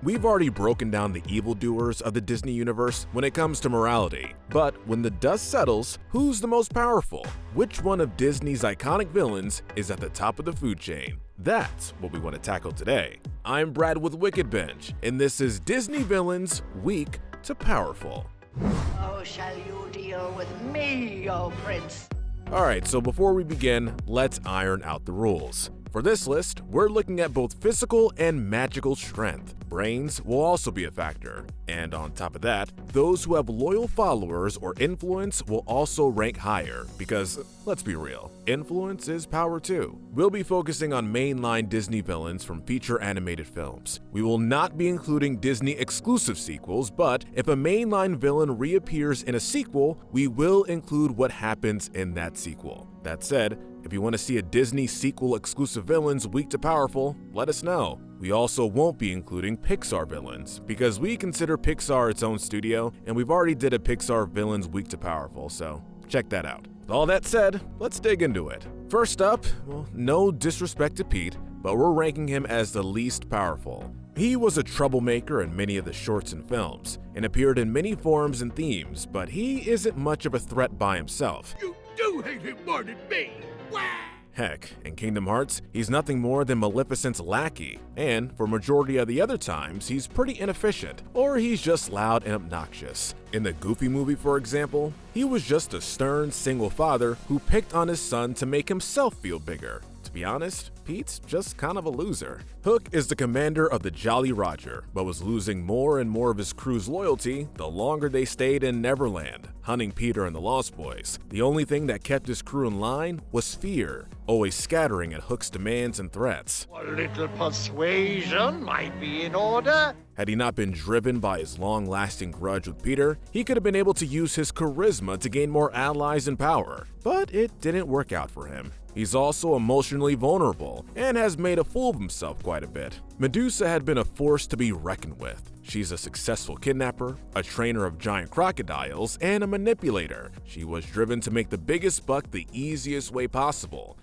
We've already broken down the evildoers of the Disney universe when it comes to morality, but when the dust settles, who's the most powerful? Which one of Disney's iconic villains is at the top of the food chain? That's what we want to tackle today. I'm Brad with Wicked Bench, and this is Disney Villains Weak to Powerful. Oh, shall you deal with me, oh prince? Alright, so before we begin, let's iron out the rules. For this list, we're looking at both physical and magical strength. Brains will also be a factor. And on top of that, those who have loyal followers or influence will also rank higher because, let's be real, influence is power too. We'll be focusing on mainline Disney villains from feature animated films. We will not be including Disney exclusive sequels, but if a mainline villain reappears in a sequel, we will include what happens in that sequel. That said, if you want to see a Disney sequel exclusive villains weak to powerful, let us know. We also won't be including Pixar villains, because we consider Pixar its own studio, and we've already did a Pixar villains weak to powerful, so check that out. With all that said, let's dig into it. First up, well, no disrespect to Pete, but we're ranking him as the least powerful. He was a troublemaker in many of the shorts and films, and appeared in many forms and themes, but he isn't much of a threat by himself. You do hate him more than me! Wah! Heck, in Kingdom Hearts, he's nothing more than Maleficent's lackey, and for majority of the other times, he's pretty inefficient, or he's just loud and obnoxious. In the Goofy movie, for example, he was just a stern, single father who picked on his son to make himself feel bigger. To be honest, Pete's just kind of a loser. Hook is the commander of the Jolly Roger, but was losing more and more of his crew's loyalty the longer they stayed in Neverland, hunting Peter and the Lost Boys. The only thing that kept his crew in line was fear, always scattering at Hook's demands and threats. A little persuasion might be in order. Had he not been driven by his long-lasting grudge with Peter, he could have been able to use his charisma to gain more allies and power, but it didn't work out for him. He's also emotionally vulnerable and has made a fool of himself quite a bit. Medusa had been a force to be reckoned with. She's a successful kidnapper, a trainer of giant crocodiles, and a manipulator. She was driven to make the biggest buck the easiest way possible.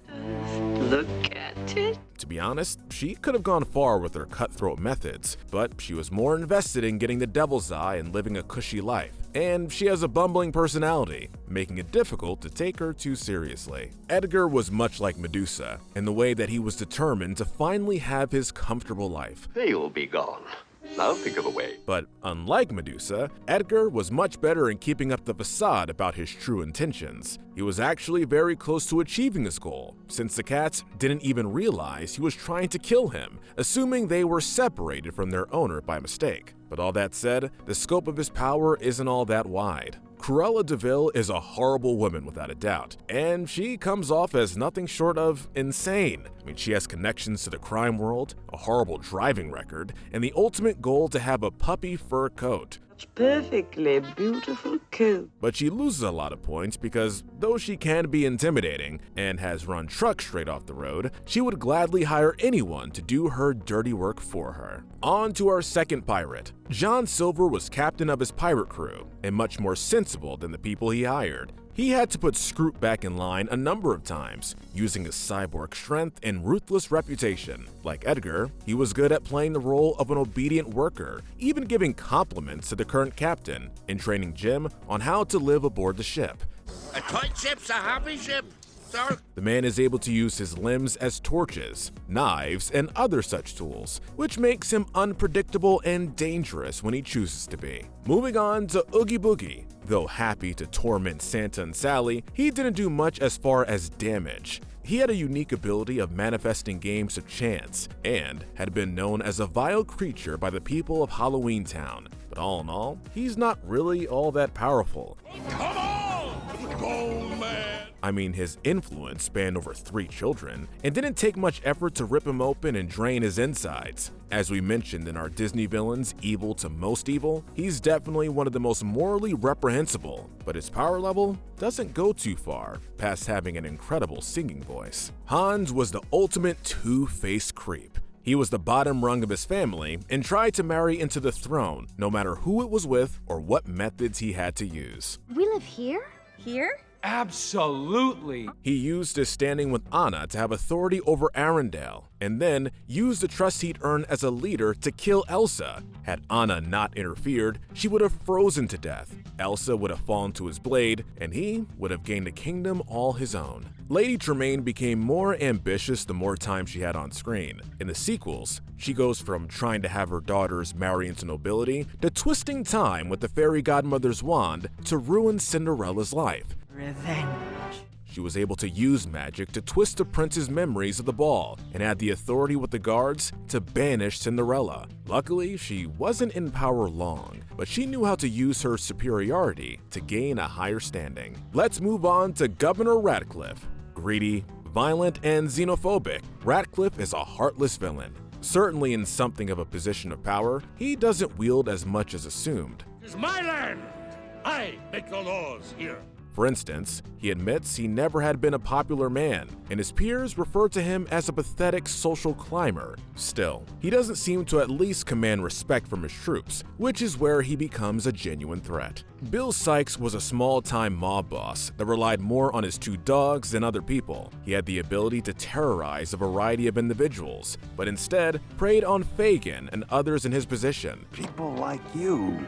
Look at it. To be honest, she could have gone far with her cutthroat methods, but she was more invested in getting the devil's eye and living a cushy life. And she has a bumbling personality, making it difficult to take her too seriously. Edgar was much like Medusa, in the way that he was determined to finally have his comfortable life. They will be gone. Now think of a way. But unlike Medusa, Edgar was much better in keeping up the facade about his true intentions. He was actually very close to achieving his goal, since the cats didn't even realize he was trying to kill him, assuming they were separated from their owner by mistake. But all that said, the scope of his power isn't all that wide. Cruella de Vil is a horrible woman without a doubt, and she comes off as nothing short of insane. I mean, she has connections to the crime world, a horrible driving record, and the ultimate goal to have a puppy fur coat. Perfectly beautiful coat. But she loses a lot of points because though she can be intimidating and has run trucks straight off the road, she would gladly hire anyone to do her dirty work for her. On to our second pirate. John Silver was captain of his pirate crew and much more sensible than the people he hired. He had to put Scroot back in line a number of times, using his cyborg strength and ruthless reputation. Like Edgar, he was good at playing the role of an obedient worker, even giving compliments to the current captain, and training Jim on how to live aboard the ship. A tight ship's a happy ship, sir. The man is able to use his limbs as torches, knives, and other such tools, which makes him unpredictable and dangerous when he chooses to be. Moving on to Oogie Boogie. Though happy to torment Santa and Sally, he didn't do much as far as damage. He had a unique ability of manifesting games of chance, and had been known as a vile creature by the people of Halloween Town. But all in all, he's not really all that powerful. Come on, Gold Man. I mean, his influence spanned over 3 children, and didn't take much effort to rip him open and drain his insides. As we mentioned in our Disney villains evil to most evil, he's definitely one of the most morally reprehensible, but his power level doesn't go too far, past having an incredible singing voice. Hans was the ultimate two-faced creep. He was the bottom rung of his family and tried to marry into the throne, no matter who it was with or what methods he had to use. We live here? Here? Absolutely. He used his standing with Anna to have authority over Arendelle, and then use the trust he'd earned as a leader to kill Elsa. Had Anna not interfered, she would have frozen to death. Elsa would have fallen to his blade, and he would have gained a kingdom all his own. Lady Tremaine became more ambitious the more time she had on screen. In the sequels, she goes from trying to have her daughters marry into nobility to twisting time with the fairy godmother's wand to ruin Cinderella's life. Revenge. She was able to use magic to twist the prince's memories of the ball and had the authority with the guards to banish Cinderella. Luckily, she wasn't in power long, but she knew how to use her superiority to gain a higher standing. Let's move on to Governor Ratcliffe. Greedy, violent, and xenophobic, Ratcliffe is a heartless villain. Certainly in something of a position of power, he doesn't wield as much as assumed. It's my land! I make the laws here. For instance, he admits he never had been a popular man, and his peers refer to him as a pathetic social climber. Still, he doesn't seem to at least command respect from his troops, which is where he becomes a genuine threat. Bill Sikes was a small-time mob boss that relied more on his 2 dogs than other people. He had the ability to terrorize a variety of individuals, but instead preyed on Fagin and others in his position. People like you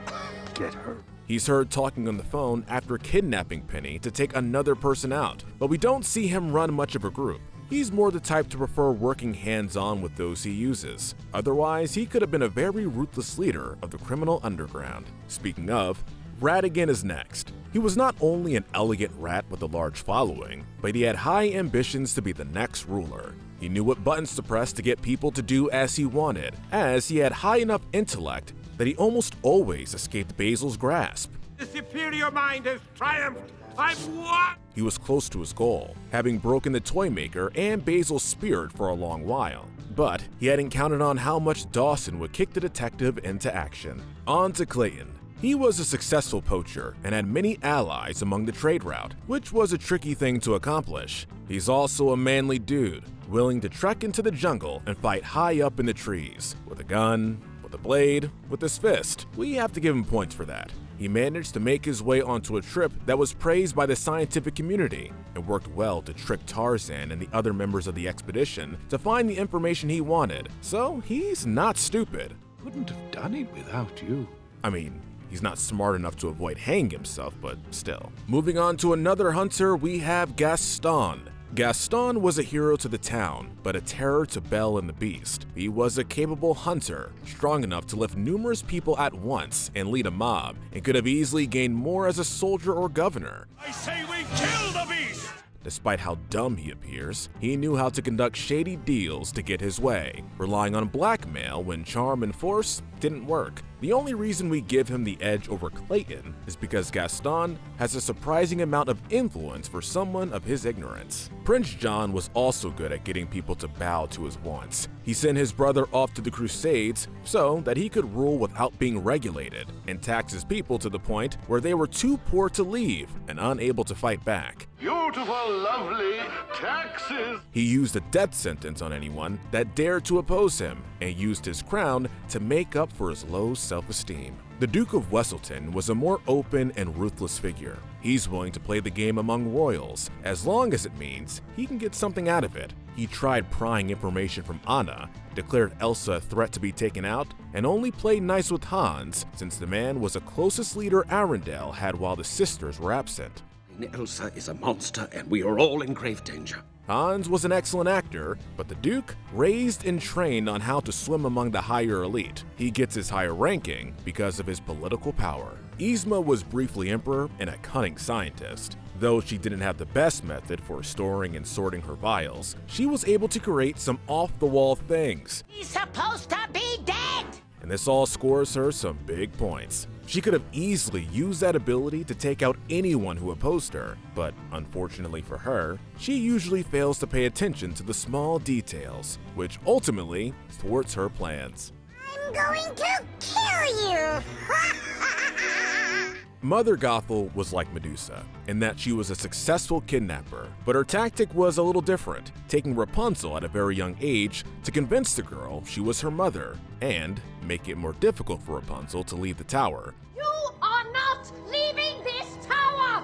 get hurt. He's heard talking on the phone after kidnapping Penny to take another person out, but we don't see him run much of a group. He's more the type to prefer working hands-on with those he uses. Otherwise, he could have been a very ruthless leader of the criminal underground. Speaking of, Ratigan is next. He was not only an elegant rat with a large following, but he had high ambitions to be the next ruler. He knew what buttons to press to get people to do as he wanted, as he had high enough intellect that he almost always escaped Basil's grasp. The superior mind has triumphed. I've won! He was close to his goal, having broken the Toymaker and Basil's spirit for a long while. But he hadn't counted on how much Dawson would kick the detective into action. On to Clayton. He was a successful poacher and had many allies among the trade route, which was a tricky thing to accomplish. He's also a manly dude, willing to trek into the jungle and fight high up in the trees, with a gun, with a blade, with his fist. We have to give him points for that. He managed to make his way onto a trip that was praised by the scientific community and worked well to trick Tarzan and the other members of the expedition to find the information he wanted. So he's not stupid. Couldn't have done it without you. I mean, he's not smart enough to avoid hanging himself, but still. Moving on to another hunter, we have Gaston. Gaston was a hero to the town, but a terror to Belle and the Beast. He was a capable hunter, strong enough to lift numerous people at once and lead a mob, and could have easily gained more as a soldier or governor. I say we kill the beast! Despite how dumb he appears, he knew how to conduct shady deals to get his way, relying on blackmail when charm and force didn't work. The only reason we give him the edge over Clayton is because Gaston has a surprising amount of influence for someone of his ignorance. Prince John was also good at getting people to bow to his wants. He sent his brother off to the Crusades so that he could rule without being regulated, and tax his people to the point where they were too poor to leave and unable to fight back. Beautiful, lovely taxes. He used a death sentence on anyone that dared to oppose him, and used his crown to make up for his low self-esteem. The Duke of Wesselton was a more open and ruthless figure. He's willing to play the game among royals, as long as it means he can get something out of it. He tried prying information from Anna, declared Elsa a threat to be taken out, and only played nice with Hans, since the man was the closest leader Arendelle had while the sisters were absent. Elsa is a monster, and we are all in grave danger. Hans was an excellent actor, but the Duke raised and trained on how to swim among the higher elite. He gets his higher ranking because of his political power. Yzma was briefly emperor and a cunning scientist. Though she didn't have the best method for storing and sorting her vials, she was able to create some off-the-wall things. He's supposed to be dead! And this all scores her some big points. She could have easily used that ability to take out anyone who opposed her, but unfortunately for her, she usually fails to pay attention to the small details, which ultimately thwarts her plans. I'm going to kill you! Mother Gothel was like Medusa, in that she was a successful kidnapper, but her tactic was a little different, taking Rapunzel at a very young age to convince the girl she was her mother, and make it more difficult for Rapunzel to leave the tower. You are not leaving this tower!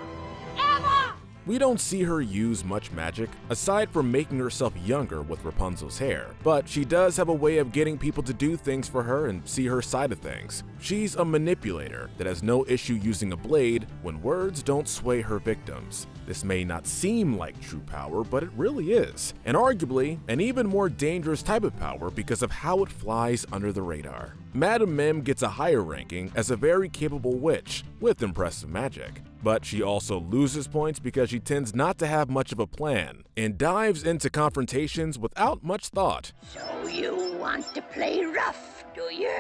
Ever! We don't see her use much magic, aside from making herself younger with Rapunzel's hair, but she does have a way of getting people to do things for her and see her side of things. She's a manipulator that has no issue using a blade when words don't sway her victims. This may not seem like true power, but it really is, and arguably an even more dangerous type of power because of how it flies under the radar. Madame Mim gets a higher ranking as a very capable witch with impressive magic, but she also loses points because she tends not to have much of a plan and dives into confrontations without much thought. So you want to play rough, do you?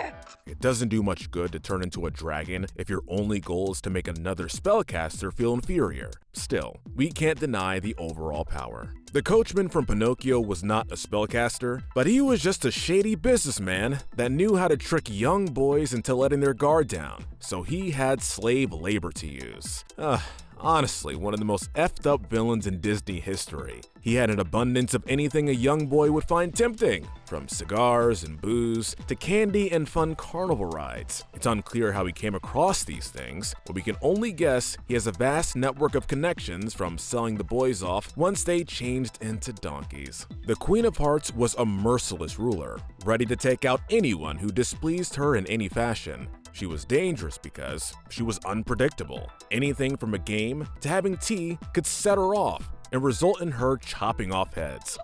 It doesn't do much good to turn into a dragon if your only goal is to make another spellcaster feel inferior. Still, we can't deny the overall power. The coachman from Pinocchio was not a spellcaster, but he was just a shady businessman that knew how to trick young boys into letting their guard down, so he had slave labor to use. Honestly, one of the most effed up villains in Disney history. He had an abundance of anything a young boy would find tempting, from cigars and booze to candy and fun carnival rides. It's unclear how he came across these things, but we can only guess he has a vast network of connections from selling the boys off once they changed into donkeys. The Queen of Hearts was a merciless ruler, ready to take out anyone who displeased her in any fashion. She was dangerous because she was unpredictable. Anything from a game to having tea could set her off and result in her chopping off heads.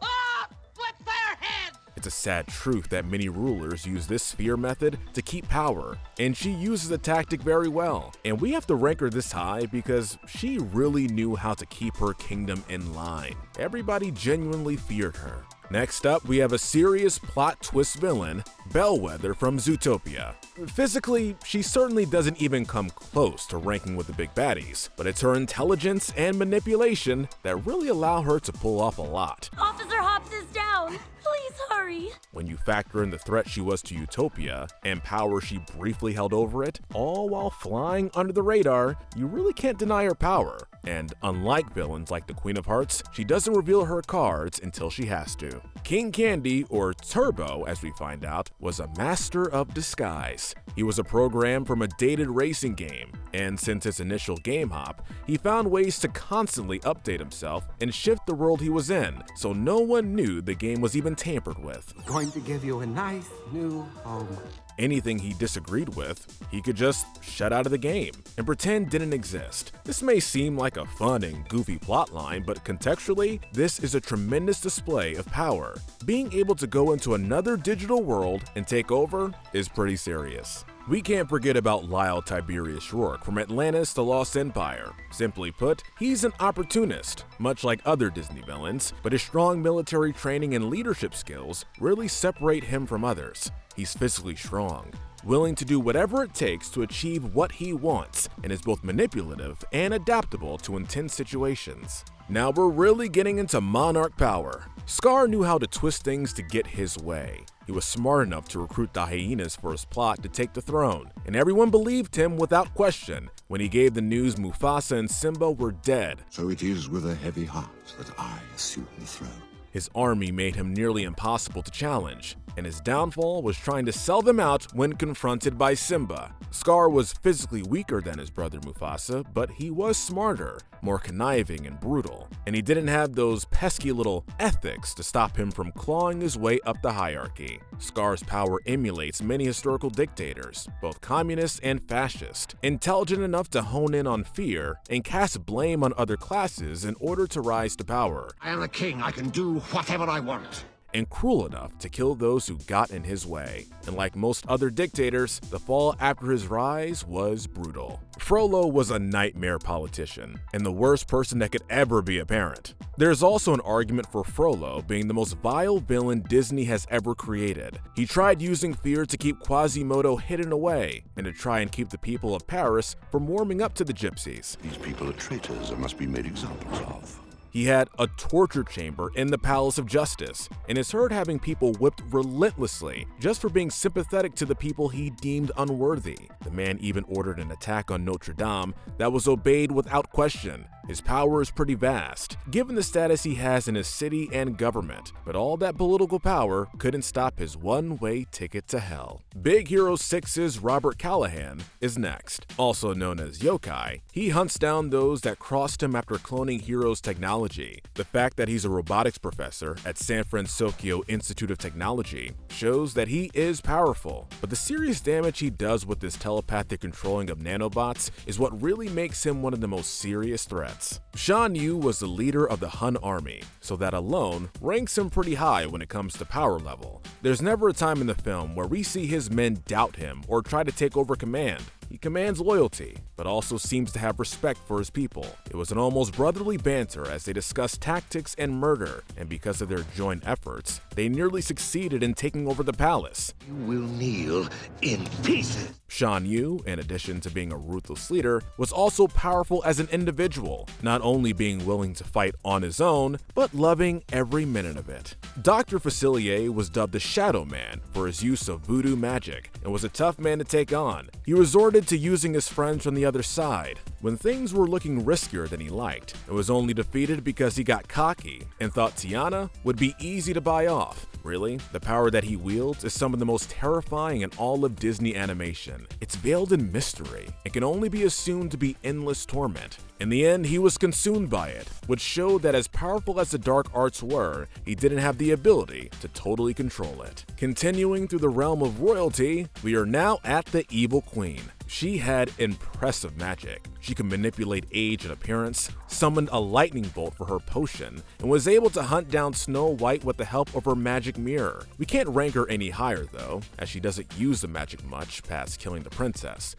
What's their head? It's a sad truth that many rulers use this sphere method to keep power, and she uses the tactic very well. And we have to rank her this high because she really knew how to keep her kingdom in line. Everybody genuinely feared her. Next up, we have a serious plot twist villain, Bellwether from Zootopia. Physically, she certainly doesn't even come close to ranking with the big baddies, but it's her intelligence and manipulation that really allow her to pull off a lot. Officer Hobbs is down. Please hurry. When you factor in the threat she was to Utopia and power she briefly held over it, all while flying under the radar, you really can't deny her power. And unlike villains like the Queen of Hearts, she doesn't reveal her cards until she has to. King Candy, or Turbo as we find out, was a master of disguise. He was a program from a dated racing game, and since his initial game hop, he found ways to constantly update himself and shift the world he was in, so no one knew the game was even tampered with. Going to give you a nice new home. Anything he disagreed with, he could just shut out of the game and pretend didn't exist. This may seem like a fun and goofy plotline, but contextually, this is a tremendous display of power. Being able to go into another digital world and take over is pretty serious. We can't forget about Lyle Tiberius Rourke from Atlantis: The Lost Empire. Simply put, he's an opportunist, much like other Disney villains, but his strong military training and leadership skills really separate him from others. He's physically strong, willing to do whatever it takes to achieve what he wants, and is both manipulative and adaptable to intense situations. Now we're really getting into monarch power. Scar knew how to twist things to get his way. He was smart enough to recruit the hyenas for his plot to take the throne, and everyone believed him without question when he gave the news Mufasa and Simba were dead. So it is with a heavy heart that I assume the throne. His army made him nearly impossible to challenge, and his downfall was trying to sell them out when confronted by Simba. Scar was physically weaker than his brother Mufasa, but he was smarter, more conniving and brutal, and he didn't have those pesky little ethics to stop him from clawing his way up the hierarchy. Scar's power emulates many historical dictators, both communist and fascist, intelligent enough to hone in on fear and cast blame on other classes in order to rise to power. I am the king. I can do whatever I want. And cruel enough to kill those who got in his way. And like most other dictators, the fall after his rise was brutal. Frollo was a nightmare politician, and the worst person that could ever be a parent. There's also an argument for Frollo being the most vile villain Disney has ever created. He tried using fear to keep Quasimodo hidden away, and to try and keep the people of Paris from warming up to the gypsies. These people are traitors and must be made examples of. He had a torture chamber in the Palace of Justice, and is heard having people whipped relentlessly just for being sympathetic to the people he deemed unworthy. The man even ordered an attack on Notre Dame that was obeyed without question, His power is pretty vast, given the status he has in his city and government, but all that political power couldn't stop his one-way ticket to hell. Big Hero 6's Robert Callahan is next. Also known as Yokai, he hunts down those that crossed him after cloning Hero's technology. The fact that he's a robotics professor at San Francisco Institute of Technology shows that he is powerful, but the serious damage he does with his telepathic controlling of nanobots is what really makes him one of the most serious threats. Shan Yu was the leader of the Hun army, so that alone ranks him pretty high when it comes to power level. There's never a time in the film where we see his men doubt him or try to take over command. He commands loyalty, but also seems to have respect for his people. It was an almost brotherly banter as they discussed tactics and murder, and because of their joint efforts, they nearly succeeded in taking over the palace. You will kneel in pieces. Shan Yu, in addition to being a ruthless leader, was also powerful as an individual, not only being willing to fight on his own, but loving every minute of it. Dr. Facilier was dubbed the Shadow Man for his use of voodoo magic and was a tough man to take on. He resorted to using his friends from the other side when things were looking riskier than he liked, and was only defeated because he got cocky and thought Tiana would be easy to buy off. Really, the power that he wields is some of the most terrifying in all of Disney animation. It's veiled in mystery and can only be assumed to be endless torment. In the end, he was consumed by it, which showed that as powerful as the dark arts were, he didn't have the ability to totally control it. Continuing through the realm of royalty, we are now at the Evil Queen. She had impressive magic. She could manipulate age and appearance, summoned a lightning bolt for her potion, and was able to hunt down Snow White with the help of her magic mirror. We can't rank her any higher though, as she doesn't use the magic much past killing the princess.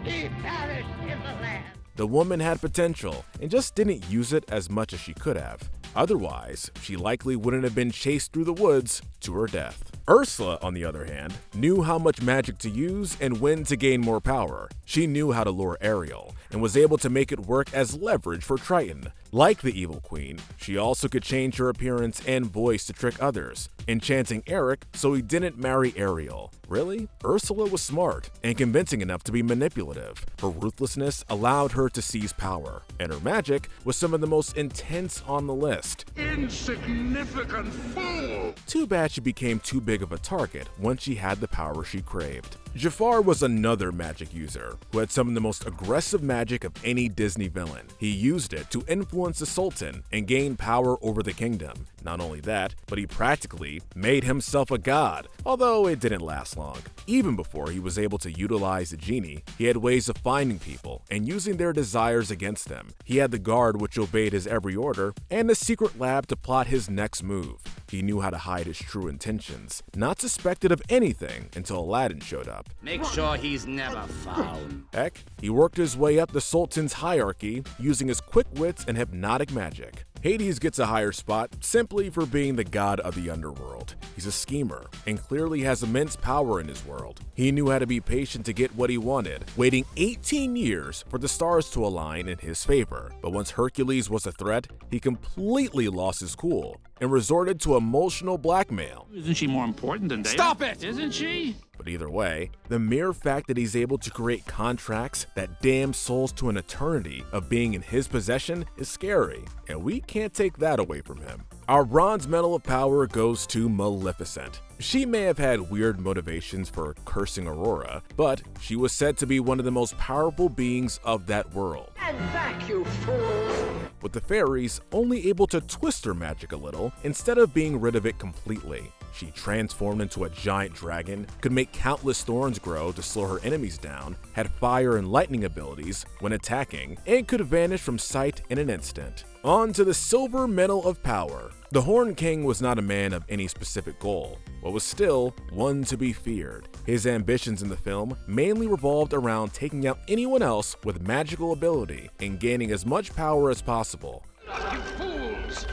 He perished in the land. The woman had potential and just didn't use it as much as she could have. Otherwise, she likely wouldn't have been chased through the woods to her death. Ursula, on the other hand, knew how much magic to use and when to gain more power. She knew how to lure Ariel and was able to make it work as leverage for Triton. Like the Evil Queen, she also could change her appearance and voice to trick others, enchanting Eric so he didn't marry Ariel. Really, Ursula was smart and convincing enough to be manipulative. Her ruthlessness allowed her to seize power, and her magic was some of the most intense on the list. Insignificant fool! Too bad she became too big of a target once she had the power she craved. Jafar was another magic user who had some of the most aggressive magic of any Disney villain. He used it to influence the Sultan and gain power over the kingdom. Not only that, but he practically made himself a god, although it didn't last long. Even before he was able to utilize the genie, he had ways of finding people and using their desires against them. He had the guard which obeyed his every order, and a secret lab to plot his next move. He knew how to hide his true intentions, not suspected of anything until Aladdin showed up. Make sure he's never found. Heck, he worked his way up the Sultan's hierarchy using his quick wits and hypnotic magic. Hades gets a higher spot simply for being the god of the underworld. He's a schemer and clearly has immense power in his world. He knew how to be patient to get what he wanted, waiting 18 years for the stars to align in his favor. But once Hercules was a threat, he completely lost his cool and resorted to emotional blackmail. Isn't she more important than Data? Stop it! Isn't she? But either way, the mere fact that he's able to create contracts that damn souls to an eternity of being in his possession is scary, and we can't take that away from him. Our bronze medal of power goes to Maleficent. She may have had weird motivations for cursing Aurora, but she was said to be one of the most powerful beings of that world. And back, you fool! With the fairies only able to twist her magic a little instead of being rid of it completely. She transformed into a giant dragon, could make countless thorns grow to slow her enemies down, had fire and lightning abilities when attacking, and could vanish from sight in an instant. On to the silver medal of power. The Horn King was not a man of any specific goal, but was still one to be feared. His ambitions in the film mainly revolved around taking out anyone else with magical ability and gaining as much power as possible. You fools!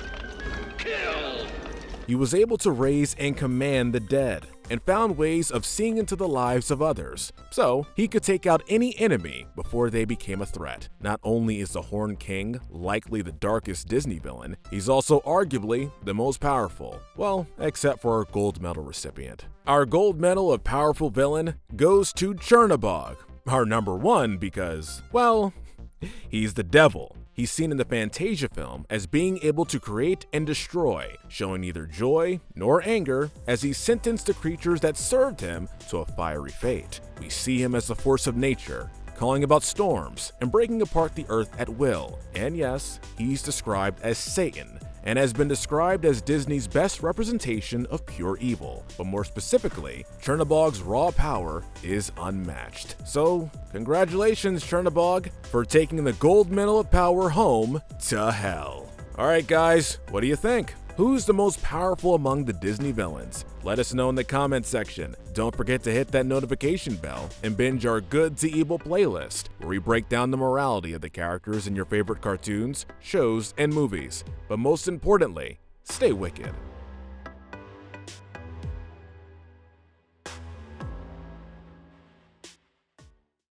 Kill! He was able to raise and command the dead, and found ways of seeing into the lives of others, so he could take out any enemy before they became a threat. Not only is the Horn King likely the darkest Disney villain, he's also arguably the most powerful. Well, except for our gold medal recipient. Our gold medal of powerful villain goes to Chernabog, our number one because, well, He's the devil. He's seen in the Fantasia film as being able to create and destroy, showing neither joy nor anger as he sentenced the creatures that served him to a fiery fate. We see him as the force of nature, calling about storms and breaking apart the earth at will. And yes, he's described as Satan, and has been described as Disney's best representation of pure evil. But more specifically, Chernobog's raw power is unmatched. So, congratulations Chernobog for taking the gold medal of power home to hell. Alright guys, what do you think? Who's the most powerful among the Disney villains? Let us know in the comments section. Don't forget to hit that notification bell and binge our Good to Evil playlist, where we break down the morality of the characters in your favorite cartoons, shows, and movies. But most importantly, stay wicked.